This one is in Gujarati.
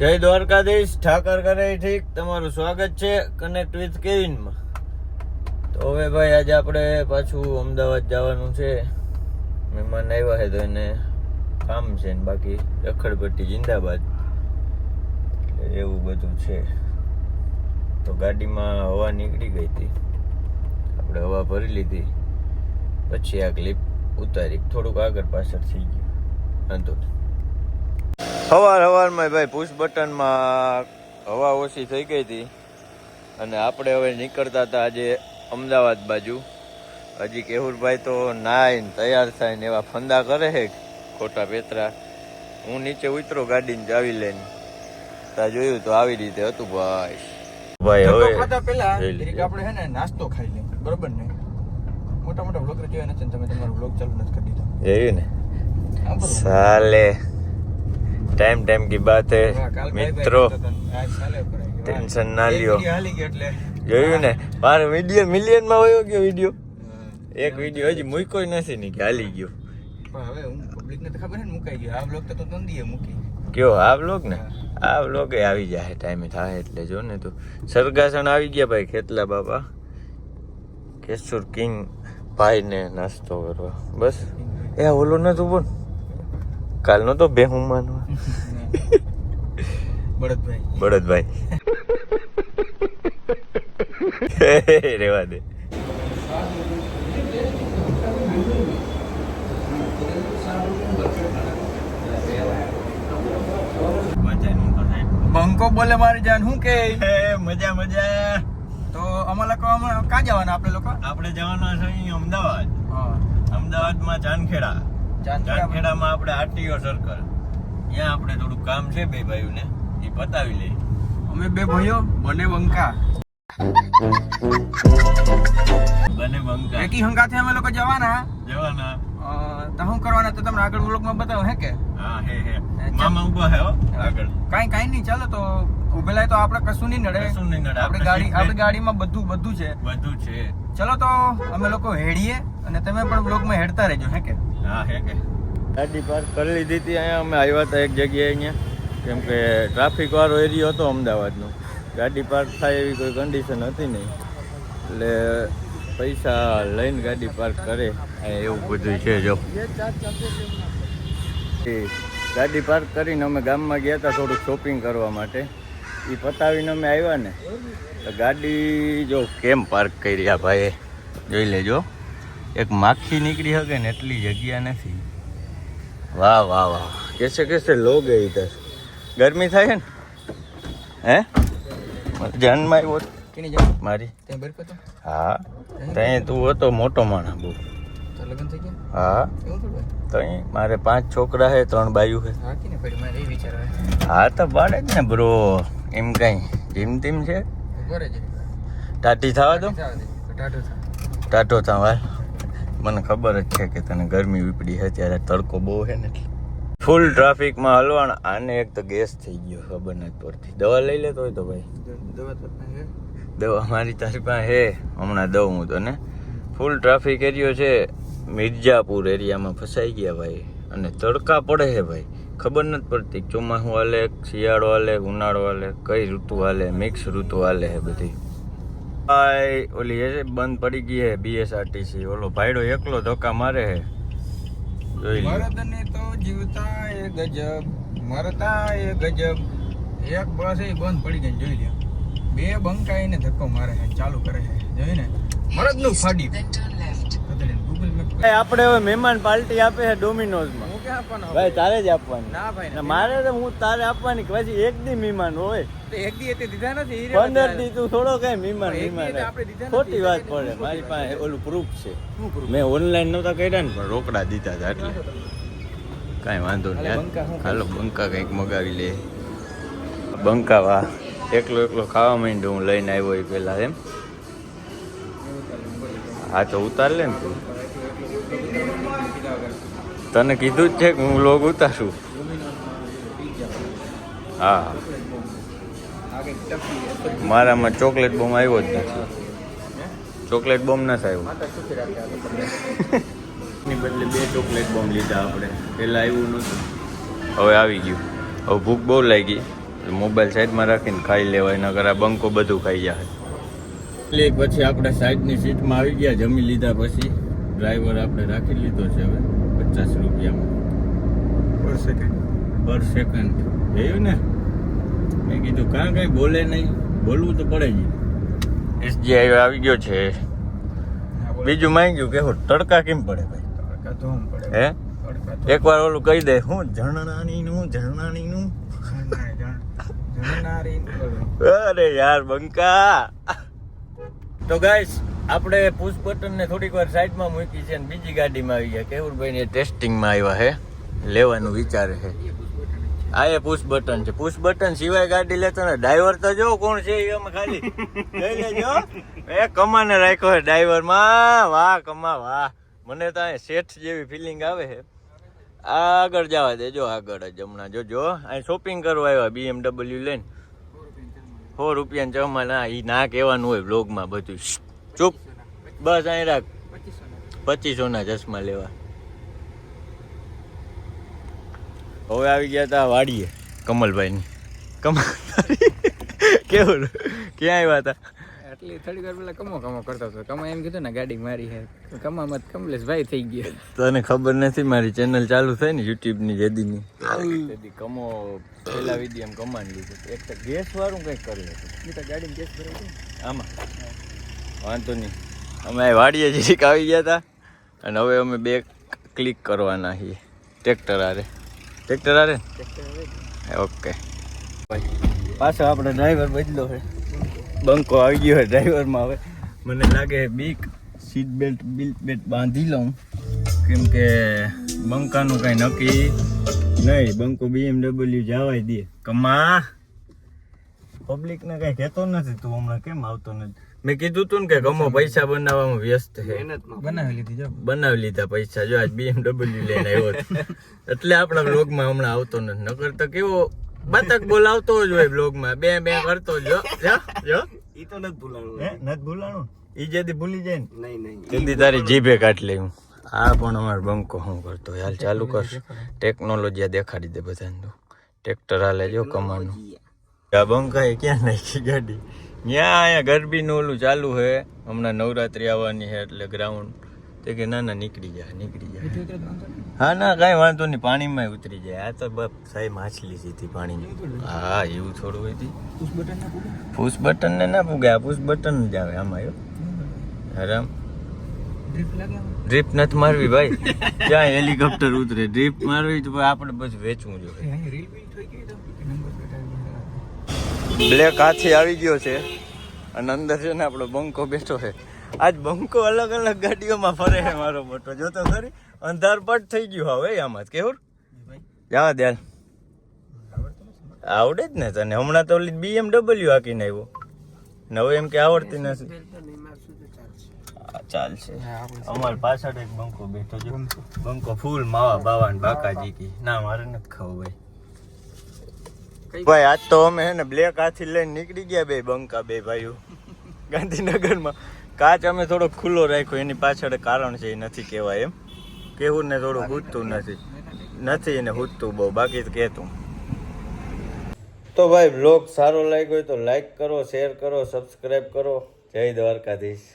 જય દ્વારકાધીશ, ઠાકર કરે ઠીક. તમારું સ્વાગત છે કનેક્ટ વિથ કેવિનમાં. તો હવે ભાઈ આજે આપણે પાછું અમદાવાદ જવાનું છે. મહેમાન આવ્યા છે તો એને કામ છે ને બાકી રખડપટ્ટી જિંદાબાદ એવું બધું છે. તો ગાડીમાં હવા નીકળી ગઈ હતી, આપણે હવા ભરી લીધી, પછી આ ક્લિપ ઉતારી. થોડુંક આગળ પાછળ થઈ ગયું, વાંધો નહીં. સવારમાં ભાઈ પુશ બટનમાં હવા ઓછી થઈ ગઈ હતી અને આપણે હવે નીકળતા હતા આજે અમદાવાદ બાજુ. હજી કેહુરભાઈ તો નાઈને તૈયાર થાય ને એવા ફંદા કરે છે ખોટા પેતરા. હું નીચે ઉતરો ગાડીને ચાવી લઈને, ત્યાં જોયું તો આવી રીતે હતું ભાઈ. હવે ખાતા પહેલા આપણે છે ને નાસ્તો ખાઈ લે, બરોબર ને? મોટા મોટા વ્લોગ જોયા નથી, તમે તમારો વ્લોગ ચાલુ નથી કરી દીધો. જોયું ને સાલે टाइम की बात है मित्रों, टेंशन ना लियो. જોયું ને મારે વિડિયો મિલિયન માં હોયો ગયો વિડિયો. એક વિડિયો હજી મૂક્યો નથી ને કે હાલી ગયો. પણ હવે હું પબ્લિક ને તો ખબર છે ને મુકાઈ ગયો. આ વ્લોગ તો તંદીએ મૂકી કયો આ વ્લોગ ને? આ વ્લોગ એ આવી જાય ટાઈમે થાય એટલે જો ને. તું સરગાસણ આવી ગયા ભાઈ, ખેતલા બાપા કેશુર કિંગ ભાઈ ને નાસ્તો કરવા. બસ એ ઓલો નતું બોલ કાલનો તો બેહું માનવા બળદભાઈ રેવા દે. બંકો બોલે મારી જાન. હું કે મજા મજા. તો અમારે લોકો ક્યાં જવાના? આપણે જવાના છે અહીં અમદાવાદ. અમદાવાદમાં ચાંદખેડામાં આપણે આરટીઓ સર્કલ, ત્યાં આપણે થોડું કામ છે બે ભાઈઓને, એ પતાવી લઈએ. અમે બે ભાઈઓ બને બંકા એકી હંગાથે અમે લોકો જવાના. તો શું કરવાના તો તમને આગળ વ્લોગમાં બતાવો હે કે? હા હે મામા ઉભા હે આગળ. કાઈ નહીં, ચાલો તો ઉભેલાય તો આપણે કશું નહીં નડે. આપણી ગાડીમાં બધું છે. ચલો તો અમે લોકો હેડીએ અને તમે પણ વ્લોગમાં હેડતા રહેજો હે કે? હા હે કે. ગાડી પાર્ક કરી લીધી હતી અહીંયા. અમે આવ્યા હતા એક જગ્યાએ અહીંયા, કેમ કે ટ્રાફિક વાળો એરિયો હતો અમદાવાદનો. ગાડી પાર્ક થાય એવી કોઈ કન્ડિશન હતી નહીં, એટલે પૈસા લઈને ગાડી પાર્ક કરે એવું બધું છે. જો ગાડી પાર્ક કરીને અમે ગામમાં ગયા હતા થોડુંક શોપિંગ કરવા માટે. એ પતાવીને અમે આવ્યા ને તો ગાડી જો કેમ પાર્ક કરી આ ભાઈએ, જોઈ લેજો. એક માખી નીકળી શકે ને એટલી જગ્યા નથી. વાહ વાહ વાહ, કેસે લોગ હે ઇધર. ગરમી થાય ને હે જાનમાં આવ્યો કેની જાન મારી તે બરકો તો. હા તઈ તું હતો મોટો માણસ બહુ. તો લગન થઈ ગયા? હા કેવું થોડું? તઈ મારે 5 છોકરા હે, 3 બાયું હે. હા કે ને પડી મારે એ વિચાર આવે. હા તો બાળે જ ને બ્રો, એમ કઈ જીમ તીમ છે. બરે જ ટાટી થવા દો, ટાટો થવા. મને ખબર જ છે કે તને ગરમી ઉપડી છે, ત્યારે તડકો બહુ છે ને એટલે ફૂલ ટ્રાફિકમાં હલવાણ. આને એક તો ગેસ થઈ ગયો, ખબર નથી પડતી. દવા લઈ લેતો હોય તો ભાઈ? દવા મારી તારી પાસે હે, હમણાં દઉં હું તને. ફૂલ ટ્રાફિક એરિયો છે, મિર્જાપુર એરિયામાં ફસાઈ ગયા ભાઈ. અને તડકા પડે છે ભાઈ, ખબર નથી પડતી ચોમાસું હાલે, શિયાળો હાલે, ઉનાળો હાલે, કઈ ઋતુ હાલે, મિક્સ ઋતુ હાલે છે બધી. ઓલી એ બંધ પડી ગઈ હે બીએસઆરટીસી. ઓલો ભાઈડો એકલો ધક્કા મારે હે, જોઈ લે. મરદને તો જીવતા એ ગજબ, મરતા એ ગજબ. એક બસ એ બંધ પડી ગઈ, જોઈ લે. બે બંકા એને ધક્કો મારે છે, ચાલુ કરે છે, જોઈ ને. મરદનું ફાડી. આપણે હવે મહેમાન પાર્ટી આપે છે ડોમિનોઝમાં. હું ક્યાં આપવાનો ભાઈ તારે જ આપવાની. ના ભાઈ મારે તો હું તારે આપવાની. પછી એક દી મહેમાન હોય, એક દી તે દીધા નથી. 15 દી તું થોડો કઈ મહેમાન ખોટી વાત પડે. મારી પાસે ઓલું પ્રૂફ છે, મેં ઓનલાઈન નહોતા કર્યા ને પણ રોકડા દીધા હતા એટલે કાંઈ વાંધો નહીં. હાલો બંકા કંઈક મગાવી લે. બંકા વાહ, એકલો ખાવા માંડ્યો. હું લઈને આવ્યો એ પહેલા એમ. હા તો ઉતાર લે ને તું. તને કીધું જ છે કે હું લોગ ઉતારું. હા મારામાં ચોકલેટ બોમ્બ આવ્યો જ નથી. ચોકલેટ બોમ્બ નથી આવ્યો. ની બદલે 2 ચોકલેટ બોમ્બ લીધા આપણે. પહેલા આવ્યું નહોતું, હવે આવી ગયું. હવે ભૂખ બહુ લાગી મોબાઈલ સાઈડમાં રાખીને ખાઈ લેવાય, નકર આ બંકો બધું ખાઈ જાય. એટલે પછી આપણે સાઈડની સીટમાં આવી ગયા જમી લીધા પછી. ડ્રાઈવર આપણે રાખી લીધો છે હવે 50 રૂપિયામાં પર સેકન્ડ જોયું ને. મેં કીધું કાં કઈ બોલે નહીં, બોલવું તો પડે જ. એસજી હાઈવે આવી ગયો છે. બીજું માંગ્યું કે તડકા કેમ પડે ભાઈ? તડકા તો હું પડે હે તડકા તો એકવાર ઓલું કહી દે, હું ઝરણાની અરે યાર બંકા. તો ગાઈસ આપણે પુશ બટન ને થોડીક વાર સાઈડમાં મૂકી છે અને બીજી ગાડીમાં આવી ગયા. કેવુરભાઈ ને ટેસ્ટિંગમાં આવ્યા હે, લેવાનું વિચારે છે. આ એ પુશ બટન છે. પુશ બટન સિવાય ગાડી લેતો ને. ડ્રાઈવર તો જો કોણ છે એ અમે ખાલી લઈ લેજો. એ કમાને રાખ્યો છે ડ્રાઈવર માં. વાહ કમા વાહ. મને તો અહીં શેઠ જેવી ફિલિંગ આવે છે. આગળ જવા દેજો, આગળ જ હમણાં જોજો. અહીં શોપિંગ કરવા આવ્યા BMW લઈને. 100 રૂપિયા ચમા ના, એ ના કહેવાનું હોય બ્લોગમાં બધું. ચૂપ બસ અહીં રાખ. 2500 ના ચશ્મા લેવા. હવે આવી ગયા હતા વાડીએ કમલભાઈની. કમલભાઈ કેવું ક્યાં આવ્યા હતા? એટલી થોડી વાર પેલા કમો કરતો હતો. કમા એમ કીધું ને ગાડી મારી છે. કમામાં કમલેશભાઈ થઈ ગયા. તને ખબર નથી મારી ચેનલ ચાલુ થઈ ને YouTube ની જેદીની. કમો પેલા વિડીયો એમ કમાન લીધું. એક તો ગેસ વાળું કંઈક કર્યું હતું. તો ગાડી ગેસ ભરાય આમાં વાંધો નહીં. અમે વાડીએ જરીક આવી ગયા હતા અને હવે અમે 2 ક્લિક કરવાના છીએ ટ્રેક્ટર આરે. ઓકે પાછો આપણે ડ્રાઈવર બદલો છે. બંકો આવી ગયો છે ડ્રાઈવરમાં. હવે મને લાગે બીક. સીટ બેલ્ટ બાંધી લઉં, કેમ કે બંકાનું કાંઈ નક્કી નહીં. બંકો BMW જવાય દે. કમા પબ્લિકને કાંઈ કહેતો નથી. તું હમણાં કેમ આવતો નથી? મેં કીધું તું ને કે કમો પૈસા બનાવવામાં વ્યસ્ત છે. બનાવી લીધા પૈસા. જો આજ BMW લઈને આવ્યો એટલે આપણા બ્લોગમાં હમણાં આવતો નથી. નકર તો કેવો બાતક બોલાવતો જ હોય બ્લોગમાં. બે કરતો જ. જો ઈ તો નથી ભૂલાણું. ઈ જેથી ભૂલી જાય ને તેથી તારી જીભે કાઢ લે. હું આ પણ અમારો બંકો શું કરતો હાલ ચાલુ કરશે. ટેકનોલોજી દેખાડી દે બધાને. ટ્રેક્ટર હાલે જો કમાનું. આ બંકાએ ક્યાં નાખી ગાડી? ત્યાં અહીંયા ગરબીનું ઓલું ચાલુ છે. હમણાં નવરાત્રી આવવાની છે એટલે ગ્રાઉન્ડ તે કે ના નીકળી જાય. હા ના કાંઈ વાંધો નહીં, પાણીમાં ઉતરી જાય. આ તો બાપ સાહેબ માછલી સીધી પાણીની. હા એવું થોડું હોય. પુશ બટન ને ના પૂગે. આ પુશ બટન જ આવે આમાં. આવ્યો આરામ. ડ્રીપ નથી મારવી ભાઈ. ક્યાં હેલિકોપ્ટર ઉતરે? ડ્રીપ મારવી તો આપણે બસ વેચવું જોઈએ. બ્લેક હાથી આવી ગયો છે અને અંદર છે ને આપણો બંકો બેઠો છે. આજ બંકો અલગ અલગ ગાડીઓમાં ફરે છે. મારો મોટો જોતો ખરી અંધાર પટ થઈ ગયું હવે આમાં જ. કેવું જવા દે આવડે જ ને તને. હમણાં તો ઓલી BMW હાકીને આવ્યો ને હવે એમ કે આવડતી નથી. ચાલશે. અમાર પાછળ એક બંકો બેઠો છે. બંકો ફૂલ માવા બાવા ને બાકાજી કી. ના મારે નથી ખાવું ભાઈ. ભાઈ આજ તો અમે હે ને બ્લેક હાથી લઈને નીકળી ગયા બે બંકા, બે ભાઈઓ ગાંધીનગરમાં. કાચ અમે થોડો ખુલ્લો રાખ્યો. એની પાછળ કારણ છે, એ નથી કહેવાય એમ. કેવું ને થોડું હૂજતું નથી એને હૂજતું બહુ. બાકી તો કહેતું. તો ભાઈ બ્લોગ સારો લાગ્યો હોય તો લાઈક કરો, શેર કરો, સબસ્ક્રાઈબ કરો. જય દ્વારકાધીશ.